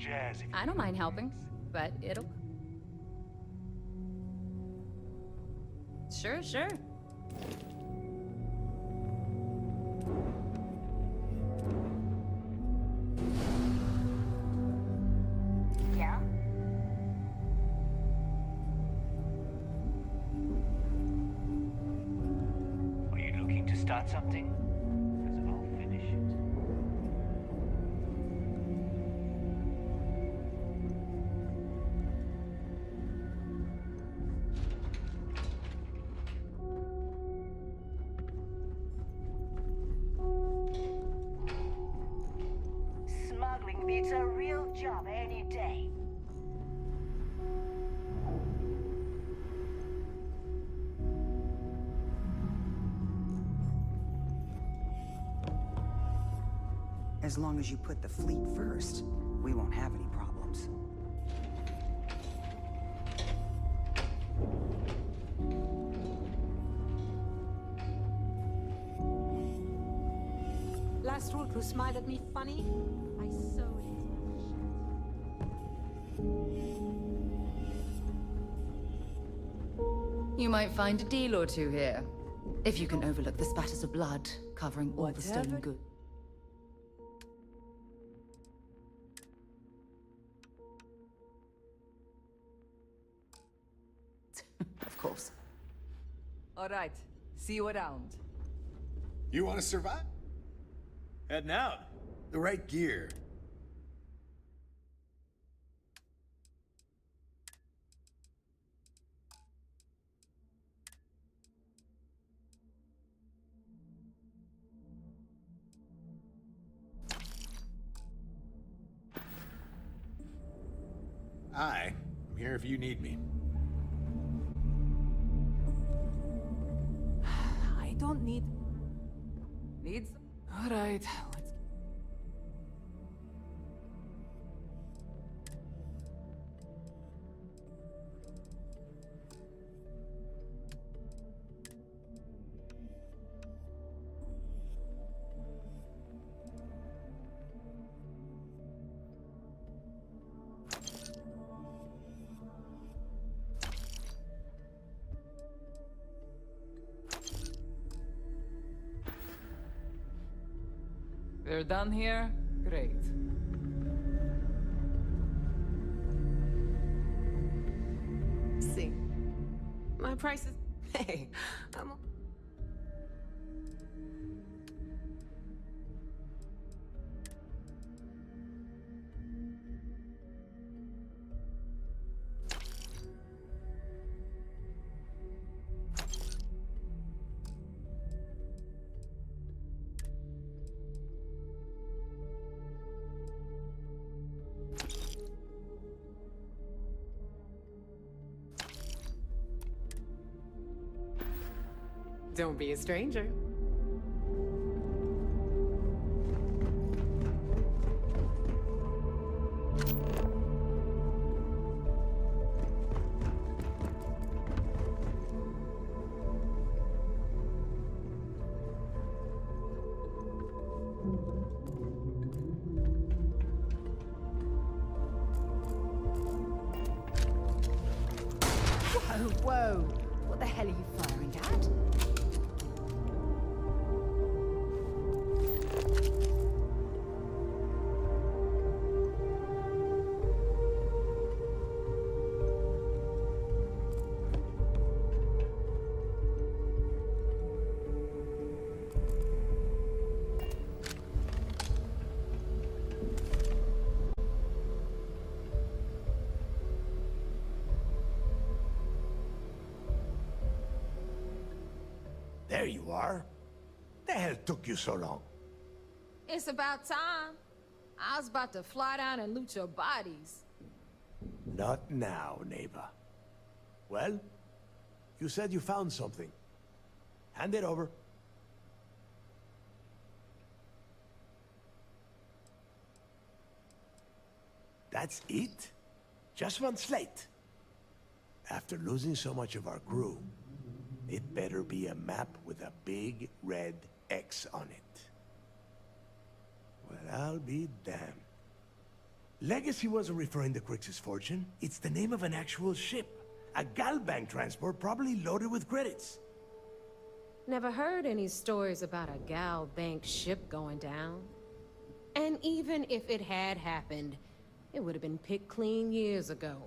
jazz if you... I don't mind helping, but it'll... Sure, sure. Yeah? Are you looking to start something? Because I'll finish it. Smuggling beats a real job any day. As long as you put the fleet first, we won't have any problems. Last rook who smiled at me funny, I sewed You might find a deal or two here. If you can overlook the spatters of blood covering all the stolen goods. Of course. All right, see you around. You want to survive? Heading out. The right gear. I'm here if you need me. I don't need... Needs? All right, let's... They're done here? Great. See. My price is... Hey, I'm... Don't be a stranger. Whoa, whoa! What the hell are you firing at? There you are. The hell took you so long? It's about time. I was about to fly down and loot your bodies. Not now, neighbor. Well, you said you found something. Hand it over. That's it? Just one slate? After losing so much of our crew, it better be a map with a big red X on it. Well, I'll be damned. Legacy wasn't referring to Crix's fortune. It's the name of an actual ship. A Galbank transport probably loaded with credits. Never heard any stories about a Gal Bank ship going down. And even if it had happened, it would have been picked clean years ago.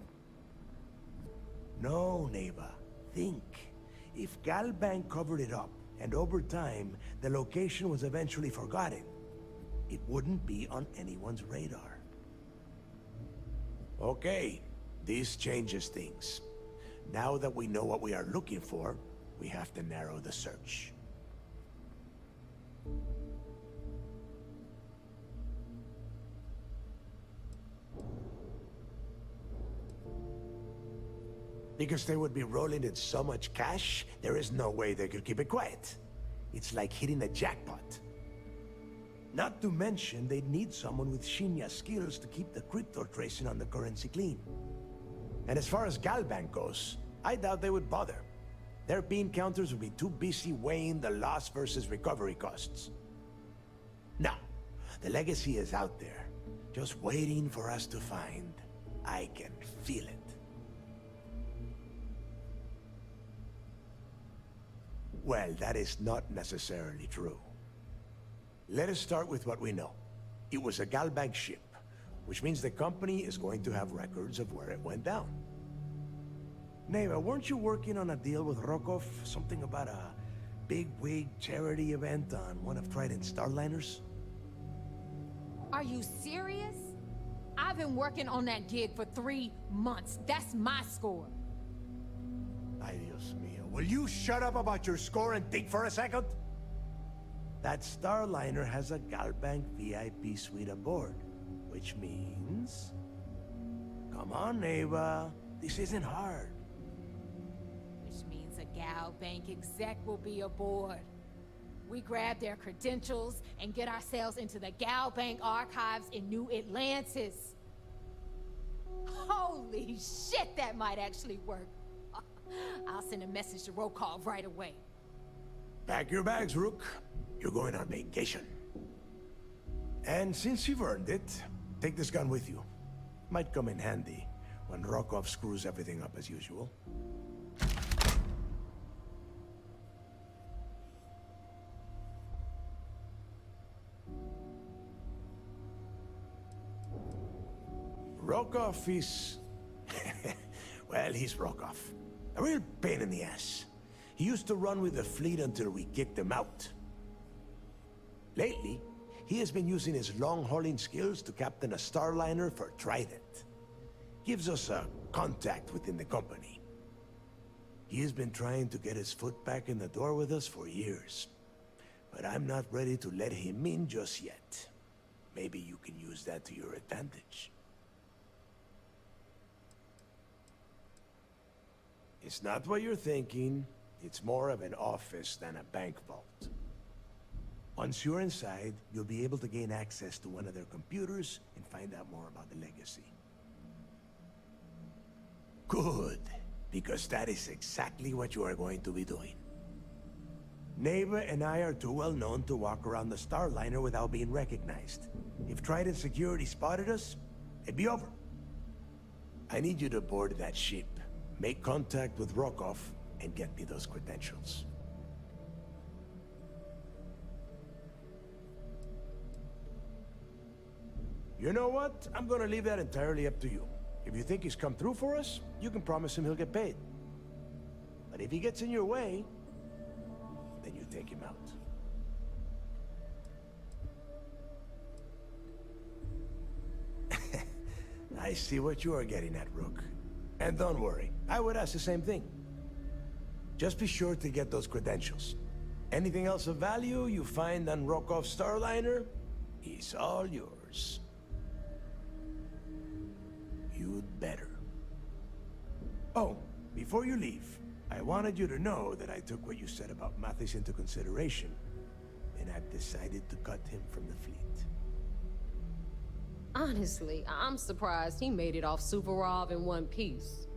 No, Neva. Think. If Galbank covered it up, and over time, the location was eventually forgotten, it wouldn't be on anyone's radar. Okay, this changes things. Now that we know what we are looking for, we have to narrow the search. Because they would be rolling in so much cash, there is no way they could keep it quiet. It's like hitting a jackpot. Not to mention, they'd need someone with Shinya skills to keep the crypto tracing on the currency clean. And as far as Galbank goes, I doubt they would bother. Their bean counters would be too busy weighing the loss versus recovery costs. Now, the legacy is out there, just waiting for us to find. I can feel it. Well, that is not necessarily true. Let us start with what we know. It was a Galbank ship, which means the company is going to have records of where it went down. Neva, weren't you working on a deal with Rokov? Something about a big-wig charity event on one of Trident's Starliners? Are you serious? I've been working on that gig for 3 months. That's my score. Ay, Dios mío. Will you shut up about your score and think for a second? That Starliner has a Galbank VIP suite aboard, which means... Come on, Neva. This isn't hard. Which means a Gal Bank exec will be aboard. We grab their credentials and get ourselves into the Gal Bank archives in New Atlantis. Holy shit, that might actually work. I'll send a message to Rokov right away. Pack your bags, Rook. You're going on vacation. And since you've earned it, take this gun with you. Might come in handy when Rokov screws everything up as usual. Rokov is... well, he's Rokov. A real pain in the ass. He used to run with the fleet until we kicked him out. Lately, he has been using his long-hauling skills to captain a Starliner for Trident. Gives us a contact within the company. He has been trying to get his foot back in the door with us for years. But I'm not ready to let him in just yet. Maybe you can use that to your advantage. It's not what you're thinking. It's more of an office than a bank vault. Once you're inside, you'll be able to gain access to one of their computers and find out more about the legacy. Good, because that is exactly what you are going to be doing. Neva and I are too well known to walk around the Starliner without being recognized. If Trident security spotted us, it'd be over. I need you to board that ship, make contact with Rokov, and get me those credentials. You know what? I'm gonna leave that entirely up to you. If you think he's come through for us, you can promise him he'll get paid. But if he gets in your way, then you take him out. I see what you are getting at, Rook. And don't worry, I would ask the same thing. Just be sure to get those credentials. Anything else of value you find on Rokov's Starliner is all yours. You'd better. Oh, before you leave, I wanted you to know that I took what you said about Mathis into consideration, and I've decided to cut him from the fleet. Honestly, I'm surprised he made it off Suvorov in one piece.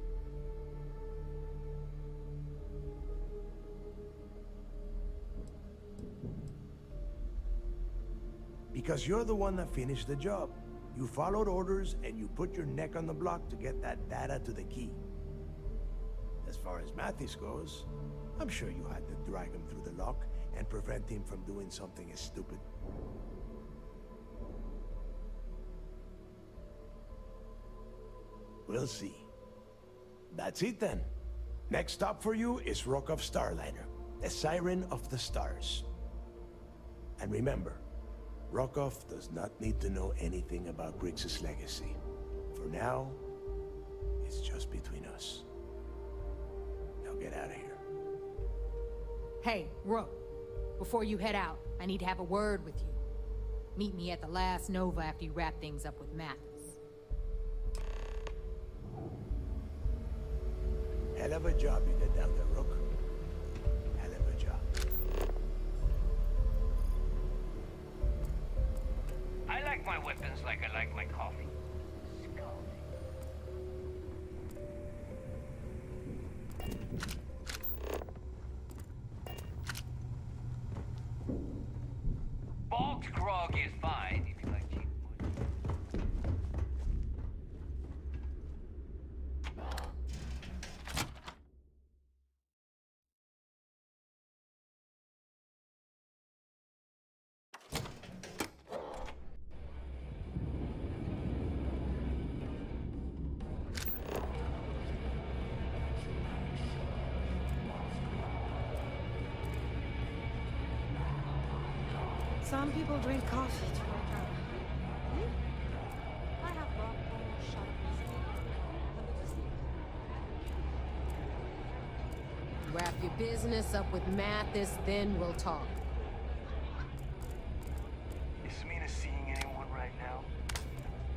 Because you're the one that finished the job. You followed orders, and you put your neck on the block to get that data to the key. As far as Mathis goes, I'm sure you had to drag him through the lock and prevent him from doing something as stupid. We'll see. That's it then. Next stop for you is Rokov Starliner, the Siren of the Stars. And remember, Rokov does not need to know anything about Grixis' legacy. For now, it's just between us. Now get out of here. Hey, Rook, before you head out, I need to have a word with you. Meet me at the last Nova after you wrap things up with Mathis. Hell of a job you did down there, Rook. Hell of a job. I like my weapons like I like my coffee. Bogged grog is fine if you like cheap wood. Some people drink coffee to wake up. I have brought home shot of Wrap your business up with Mathis, then we'll talk. Is Samina seeing anyone right now?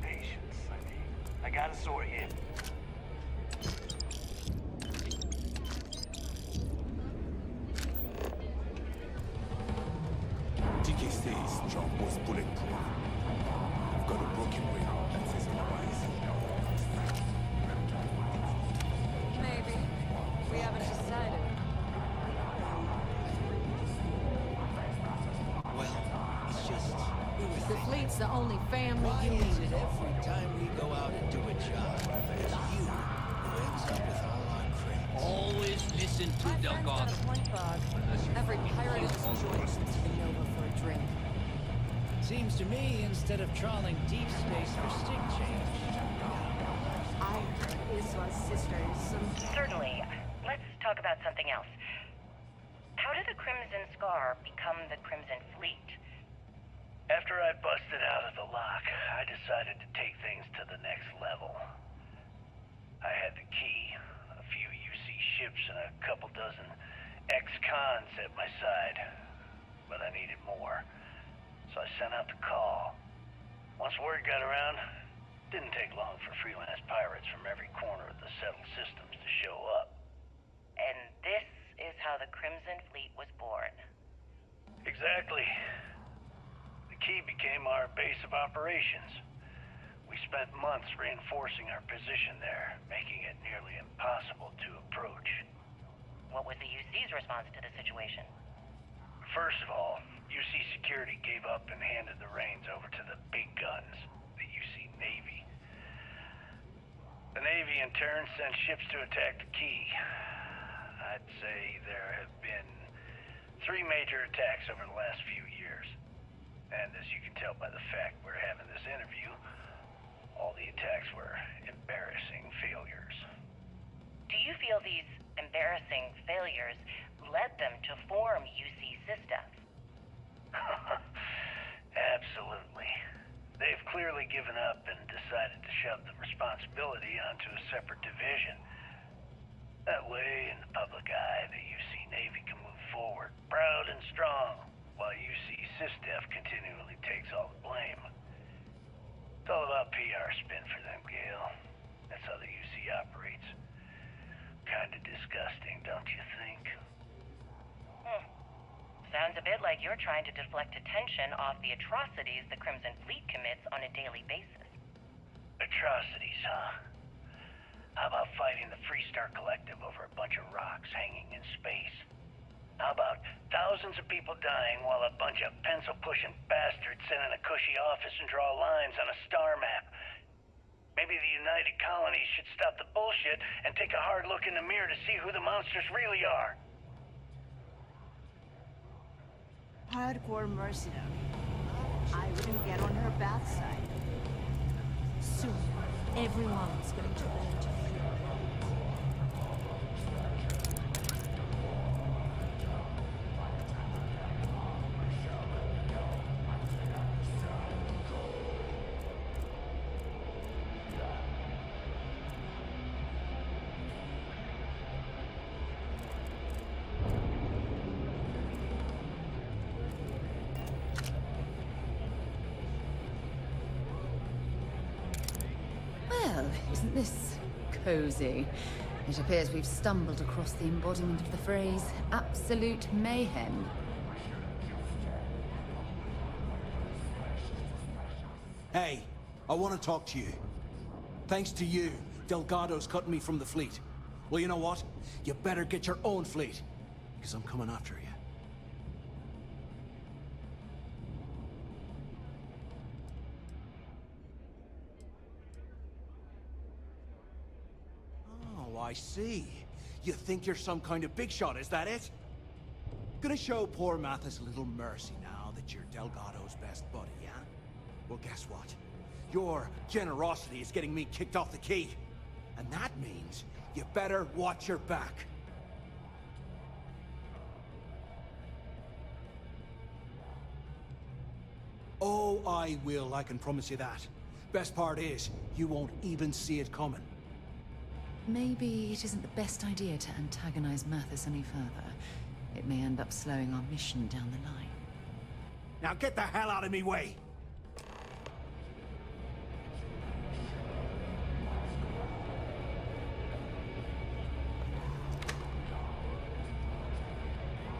Patience, I mean. I got a sore hip. TKC's job was bulletproof. I've got a broken window that says otherwise. Maybe. We haven't decided. Well, it's just... The fleet's the only family Why you is need. it every time we go out and do a job, it's you who ends up with all our credits? Always listen to My the friend's God. got a point bug. Every pirate is joins to the Nova for a drink. Seems to me, instead of trawling deep space for stick change... I heard Iswa's sisters. Certainly. Let's talk about something else. How did the Crimson Scar become the Crimson Fleet? After I busted out of the lock, I decided to take things to the next level. I had the key, a few UC ships, and a couple dozen ex-cons at my side. But I needed more, so I sent out the call. Once word got around, it didn't take long for freelance pirates from every corner of the settled systems to show up. And this is how the Crimson Fleet was born. Exactly. The key became our base of operations. We spent months reinforcing our position there, making it nearly impossible to approach. What was the UC's response to the situation? First of all, UC Security gave up and handed the reins over to the big guns, the UC Navy. The Navy, in turn, sent ships to attack the key. I'd say there have been 3 major attacks over the last few years. And as you can tell by the fact we're having this interview, all the attacks were embarrassing failures. Do you feel these embarrassing failures led them to form UC Systems? Absolutely. They've clearly given up and decided to shove the responsibility onto a separate division. That way, in the public eye, the UC Navy can move forward, proud and strong, while UC SysDef continually takes all the blame. It's all about PR spin for them, Gale. That's how the UC operates. Kinda disgusting, don't you think? Sounds a bit like you're trying to deflect attention off the atrocities the Crimson Fleet commits on a daily basis. Atrocities, huh? How about fighting the Freestar Collective over a bunch of rocks hanging in space? How about thousands thousands of people dying while a bunch of pencil-pushing bastards sit in a cushy office and draw lines on a star map. Maybe the United Colonies should stop the bullshit and take a hard look in the mirror to see who the monsters really are. Hardcore mercenary. I wouldn't get on her bad side. Soon, everyone's going to learn to fear. Well, isn't this cozy? It appears we've stumbled across the embodiment of the phrase absolute mayhem. Hey, I want to talk to you. Thanks to you, Delgado's cutting me from the fleet. Well, you know what? You better get your own fleet, because I'm coming after you. Oh, I see. You think you're some kind of big shot, is that it? Gonna show poor Mathis a little mercy now that you're Delgado's best buddy, yeah? Well, guess what? Your generosity is getting me kicked off the key. And that means you better watch your back. Oh, I will, I can promise you that. Best part is, you won't even see it coming. Maybe it isn't the best idea to antagonize Mathis any further. It may end up slowing our mission down the line. Now get the hell out of me way!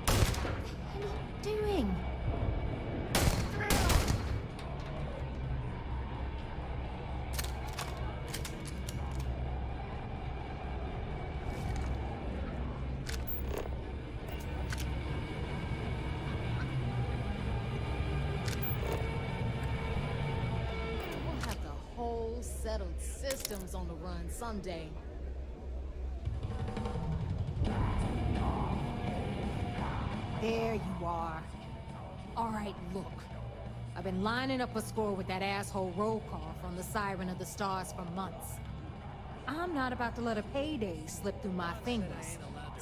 What are you doing? We'll have the whole settled systems on the run someday. There you are. All right, look. I've been lining up a score with that asshole roll call from the Siren of the Stars for months. I'm not about to let a payday slip through my fingers.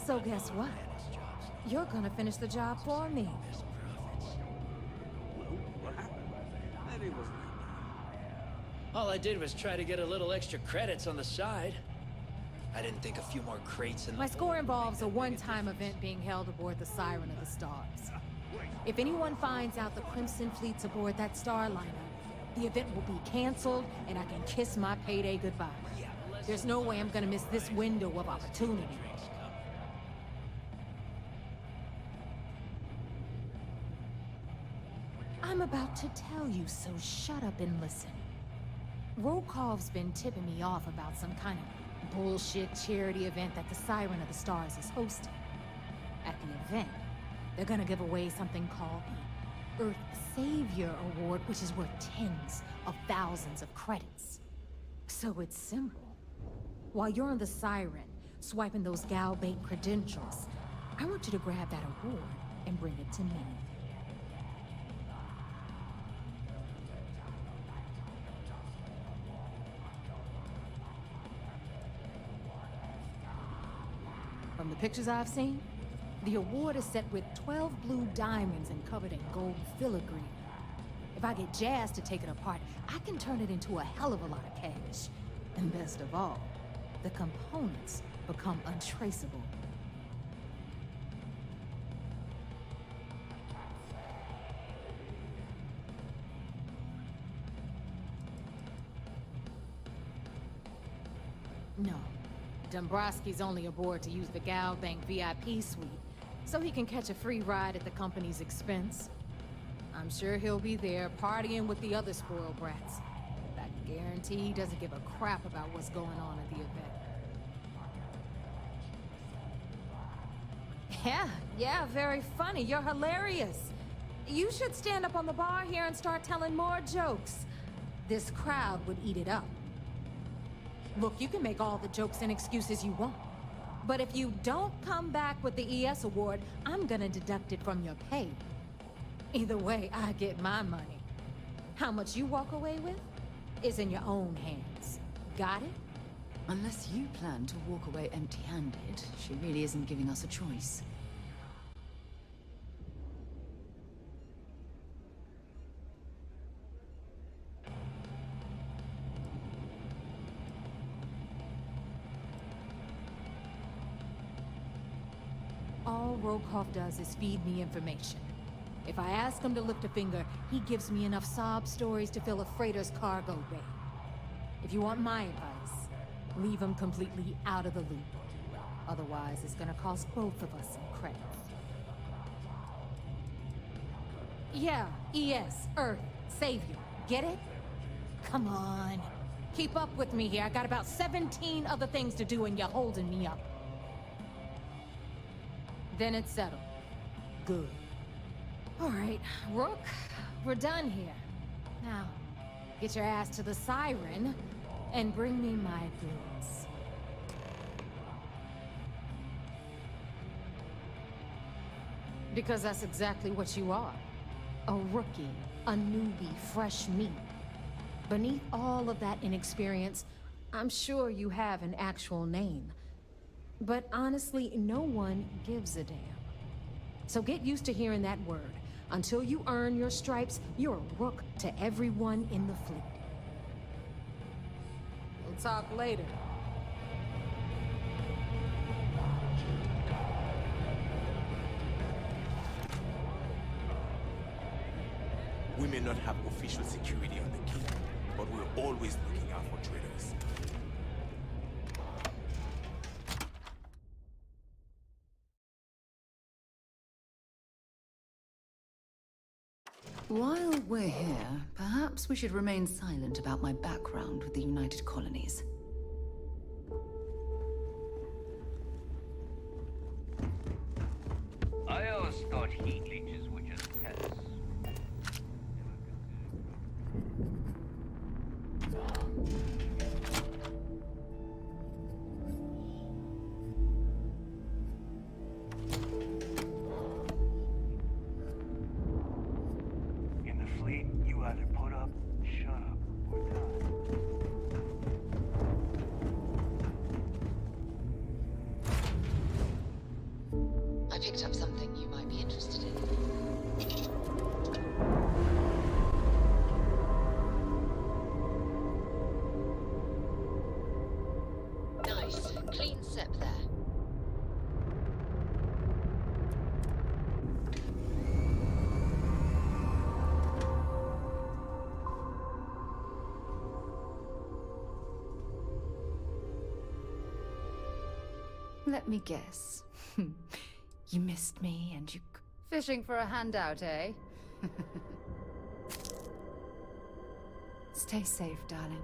So guess what? You're gonna finish the job for me. All I did was try to get a little extra credits on the side. I didn't think a few more crates in the... My score involves a one-time event being held aboard the Siren of the Stars. If anyone finds out the Crimson Fleet's aboard that starliner, the event will be canceled and I can kiss my payday goodbye. There's no way I'm gonna miss this window of opportunity. I'm about to tell you, so shut up and listen. Rokov's been tipping me off about some kind of bullshit charity event that the Siren of the Stars is hosting. At the event, they're gonna give away something called the Earth Savior Award, which is worth tens of thousands of credits. So it's simple. While you're on the Siren, swiping those Gal Bank credentials, I want you to grab that award and bring it to me. From the pictures I've seen, the award is set with 12 blue diamonds and covered in gold filigree. If I get Jazz to take it apart, I can turn it into a hell of a lot of cash. And best of all, the components become untraceable. No. Dombrowski's only aboard to use the Gal Bank VIP suite, so he can catch a free ride at the company's expense. I'm sure he'll be there partying with the other spoiled brats. I guarantee he doesn't give a crap about what's going on at the event. Yeah, very funny. You're hilarious. You should stand up on the bar here and start telling more jokes. This crowd would eat it up. Look, you can make all the jokes and excuses you want. But if you don't come back with the ES award, I'm gonna deduct it from your pay. Either way, I get my money. How much you walk away with is in your own hands. Got it? Unless you plan to walk away empty-handed, she really isn't giving us a choice. All Rokoff does is feed me information. If I ask him to lift a finger, he gives me enough sob stories to fill a freighter's cargo bay. If you want my advice, leave him completely out of the loop. Otherwise, it's gonna cost both of us some credits. Yeah, ES, Earth, Savior. Get it? Come on. Keep up with me here. I got about 17 other things to do and you're holding me up. Then it's settled. Good. All right, Rook, we're done here. Now, get your ass to the Siren and bring me my goods. Because that's exactly what you are. A rookie, a newbie, fresh meat. Beneath all of that inexperience, I'm sure you have an actual name. But honestly, no one gives a damn. So get used to hearing that word. Until you earn your stripes, you're a rook to everyone in the fleet. We'll talk later. We may not have official security on the keep, but we're always looking out for traitors. While we're here, perhaps we should remain silent about my background with the United Colonies. I always thought heat leeches were just pests. In the fleet, you either put up, shut up, or die. I picked up something you might be interested in. Nice. Clean sip there. Let me guess. You missed me and you... Fishing for a handout, eh? Stay safe, darling.